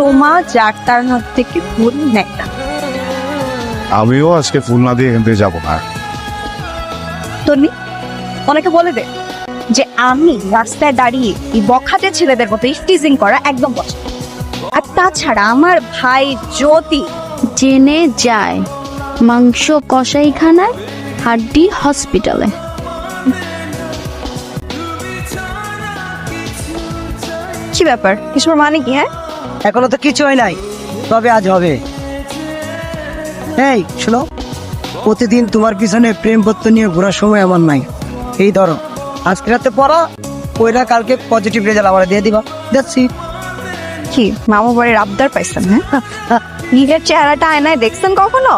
তোমা যার তার হাত থেকে ফুল নেয় না। আমিও আজকে ফুল না দিয়ে এখান থেকে যাবো না। তন্নি, অনেকে বলে দে যে আমি রাস্তায় দাঁড়িয়ে এই বখাটে ছেলেদের মতো টিজিং করা একদম পছন্দ। আর তাছাড়া আমার ভাই জ্যোতি জেনে যায় মাংস কসাইখানায়, হাড্ডি হসপিটালে। কি ব্যাপার, কিছুর মানে কি? হ্যাঁ, এখনো তো কিছুই নাই, তবে আজ হবে। এই শোনো, প্রতিদিন তোমার পিছনে প্রেমপত্র নিয়ে ঘোরার সময় আমার নাই। এই ধরো, আজকে রাতে পড়া, ওইটা কালকে পজিটিভ রেজাল্ট আমার দিয়ে দিবা। দেখছি কি মামু বাড়ির আবদার পাইছেন? হ্যাঁ, নিজের চেহারাটা আয়নায় দেখছেন কখনো?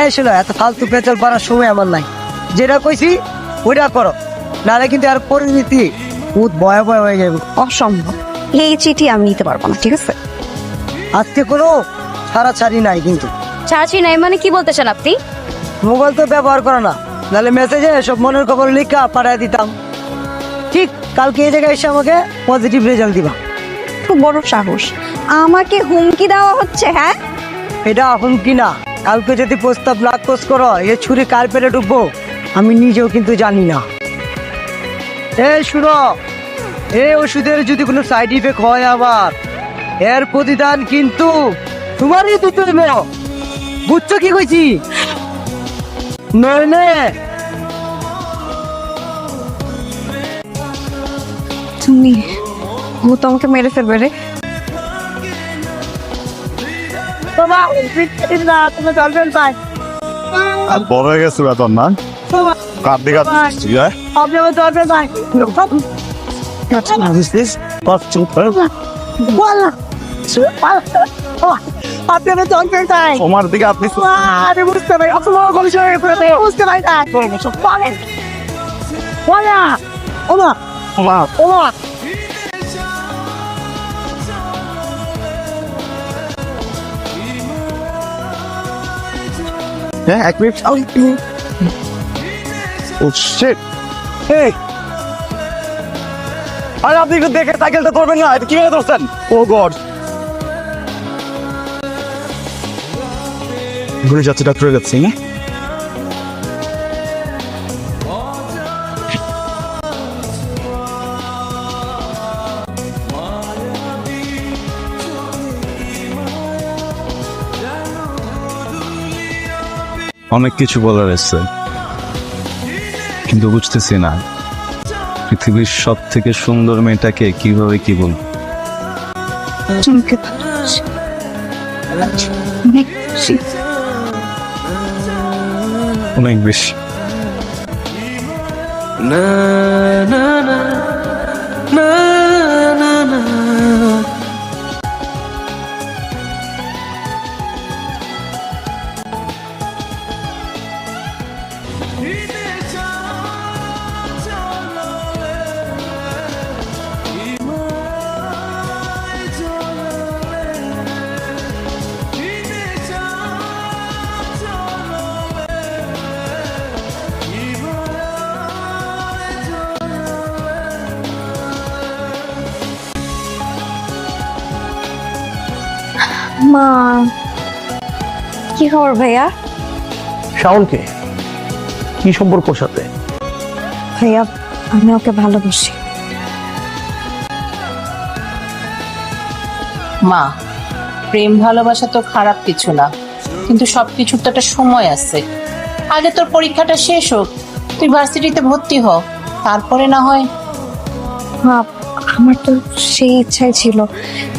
এই শোনো, এত ফালতু পেঁচাল পারার সময় আমার নাই। যেটা কইছি ওইটা করো, নাহলে কিন্তু আর পরিণতি বহুত ভয়াবহ হয়ে যাবে। অসম্ভব, এই চিঠি আমি নিতে পারবো না, ঠিক আছে? আজকে কোনো ছাড়াছাড়ি নাই কিন্তু। চাচি নাই মানে কি বলতে চান আপনি? মোবাইল তো ব্যবহার করো না, নাহলে মেসেজে সব মনের খবর লিখা পাঠিয়ে দিতাম। ঠিক কালকে এই জায়গায় এসে আমাকে পজিটিভ রেজাল্ট দিবা। খুব বড় সাহস, আমাকে হুমকি দেওয়া হচ্ছে? হ্যাঁ, এটা এখন কিনা, কালকে যদি প্রস্তাব নাকচ করো, এ ছুরি কার পেটে ঢুকবো আমি নিজেও কিন্তু জানি না। এই শুনো, এই ওষুধের যদি কোনো সাইড ইফেক্ট হয় আবার, এর প্রতিদান কিন্তু তোমারই দিতে হবে। বুঝছো কি কইছি? নইলে তুমি ও তো আমাকে মেরে ফেলবে রে। আর বড় হয়ে গেছে বেতন না, কাঁদতে কাঁদতে যায়। তোমার দিকে আপনি হ্যাঁ, এক মিনিট। ও শিট! এই, আরে আপনি একটু দেখে সাইকেলটা ধরবেন না, এটা কিভাবে ধরছেন? ও গড! ঘুরে যাচ্ছে ডাক্তারের কাছে। অনেক কিছু বলার আছে, কিন্তু বুঝতেছি না পৃথিবীর সব থেকে সুন্দর মেয়েটাকে কিভাবে কি বলবো। অনেক বেশি। মা, কি খবর ভাইয়া? শাওনকে কি সম্পর্ক সাথে? ভাইয়া, আমি ওকে ভালোবাসি। মা, প্রেম ভালোবাসা তো খারাপ কিছু না, কিন্তু সবকিছুর তো একটা সময় আছে। আগে তোর পরীক্ষাটা শেষ হোক, তুই ভার্সিটিতে ভর্তি হ, তারপরে না হয়। মা, আমার তো সেই ইচ্ছাই ছিল,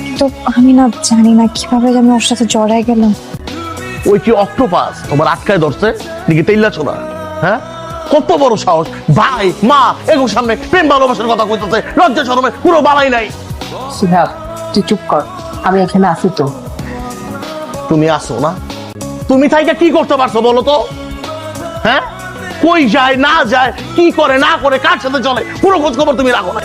কিন্তু আমি না জানি না কিভাবে আমি ওর সাথে জড়াই গেলাম। ওই কি অক্টোপাস তোমার আটকায় ধরছে দিকে তেইলা ছোড়া? হ্যাঁ, কত বড় সাহস! ভাই মা এগুলোর সামনে প্রেম ভালোবাসার কথা কইতেছে, লজ্জা শরমে পুরো বালাই নাই। সিহাব, তুই চুপ কর, আমি এখানে আছি তো। তুমি আসো না, তুমি তাইকে কি করতে পারছো বলো তো? হ্যাঁ, কই যায় না যায়, কি করে না করে, কার সাথে চলে, পুরো খোঁজ খবর তুমি রাখো না।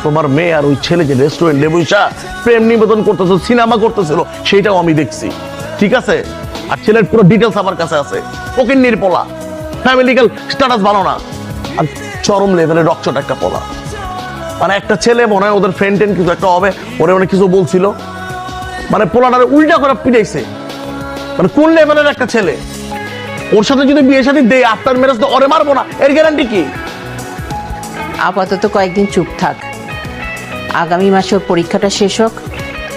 তোমার মেয়ে আর ওই ছেলে যে রেস্টুরেন্টে বসে প্রেম নিবেদন করতেছিল, সিনেমা করতেছিল, সেটাও আমি দেখছি, ঠিক আছে? আর ছেলের পুরো ডিটেলস আমার কাছে আছে। ওকে নির্পলা, ফ্যামিলিক্যাল স্ট্যাটাস ভালো না, আর চরম লেভেলের রকচট একটা পলা। মানে একটা ছেলে মনে হয় ওদের ফ্রেন্ড টেন কিছু একটা হবে, ওরে অনেক কিছু বলছিল, মানে পোলাটারে উল্টা করে পিটাইছে, মানে কোন লেভেলের একটা ছেলে। ওর সাথে যদি বিয়ে শাদী দেই আফটার ম্যারেজ তো ওরে মারবো না, এর গ্যারান্টি কি? আপাতত কয়েকদিন চুপ থাক, আগামী মাসে ওর পরীক্ষাটা শেষ হোক,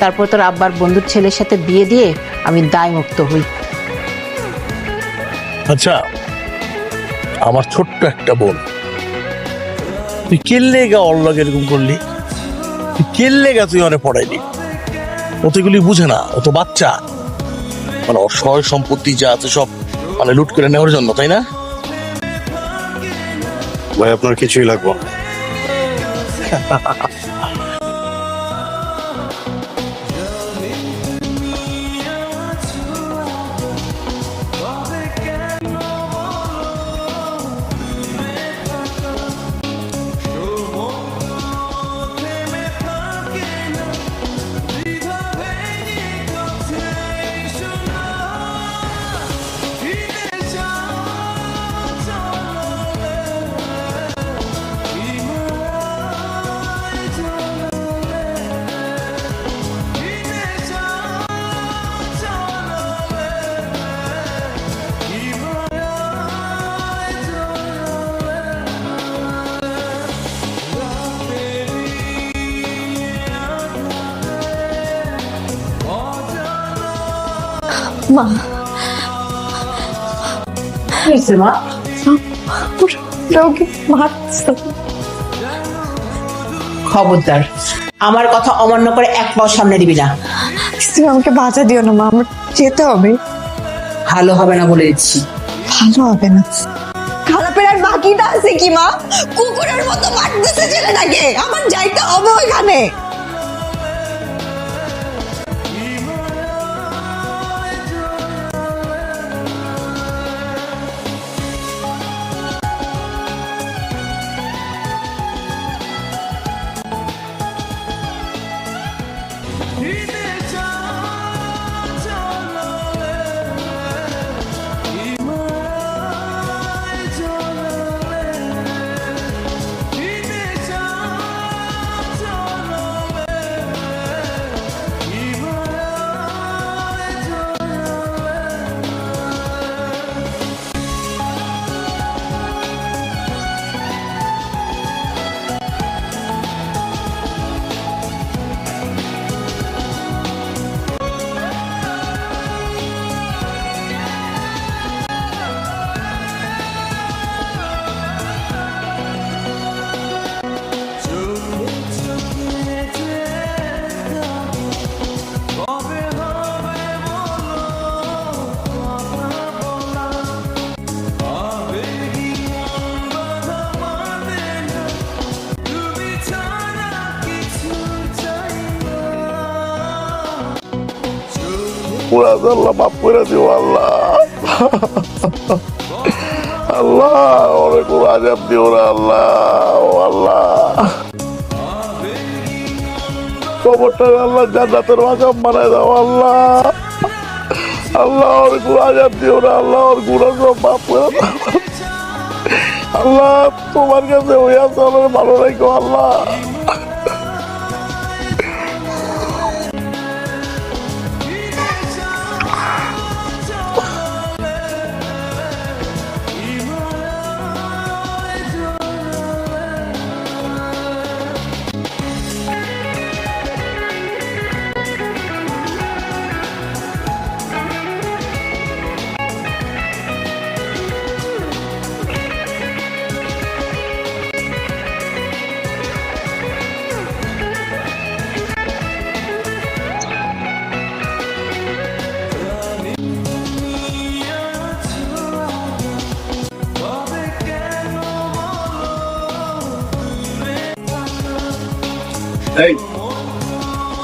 তারপর তোর আব্বার বন্ধুর ছেলের সাথে বিয়ে দিয়ে আমি দায় মুক্ত হই। আচ্ছা, আমার ছোট্ট একটা বোন, তুই কেল্লে গা ওর লগে এরকম করলি? তুই কেল্লে গা তুই অনেক পড়াইলি? ও তো এগুলি বুঝে না, ও তো বাচ্চা। মানে ওর সয় সম্পত্তি যা আছে সব মানে লুট করে নেওয়ার জন্য, তাই না? ভাই আপনার কিছুই লাগবে না। মা, মা ওকে মারছে। খবরদার, আমার কথা অমান্য করে এক পাও সামনে দিবি না। তুমি আমাকে বাঁচা দিও না মা, আমার যেতে হবে। ভালো হবে না বলে দিচ্ছি। ভালো হবে না। খারাপের আর বাকিটা আছে কি মা? কুকুরের মতো মারতেছে ছেলেটাকে, আমার যাইতে হবে ওইখানে। আল্লাহ মাফ করে দিও আল্লাহ। আল্লাহ ওরে কোনো আজাব দিও না আল্লাহ। ও আল্লাহ, কবরটা আল্লাহ জান্নাতের মাকাম বানায় দাও আল্লাহ। আল্লাহ ওরে কোনো আজাব দিও না আল্লাহ, ওর গুনাহ সব মাফ করে দাও আল্লাহ। তোমার কাছে ওই আছে, ওরে ভালো রাখো আল্লাহ।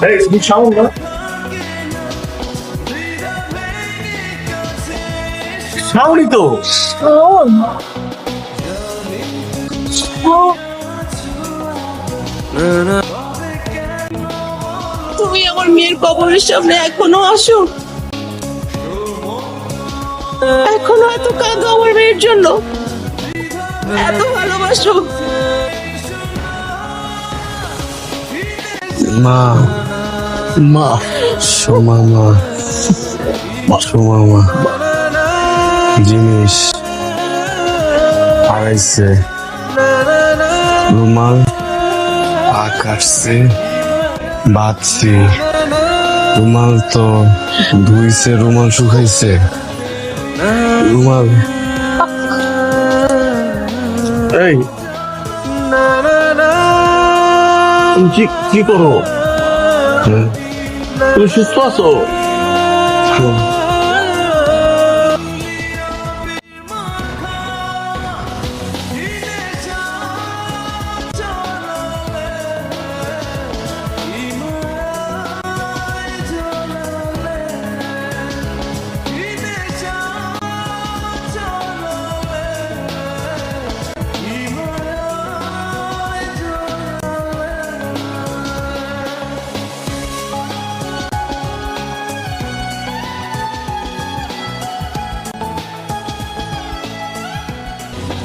Hey, তুমি শাওন না? শাওনই তো। তুমি আমার মেয়ের কবরের সামনে এখনো আসো, এখনো এত কাঁদো আমার মেয়ের জন্য, এত ভালোবাসো। মা, মা সোমামা সোমামা জিনিস হারাইছে রুমাল আকাশছে বাঁচছি রুমাল তো ধুইছে রুমাল শুকাইছে রুমাল এই তুমি কি করো তুমি সুস্থ আছো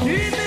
He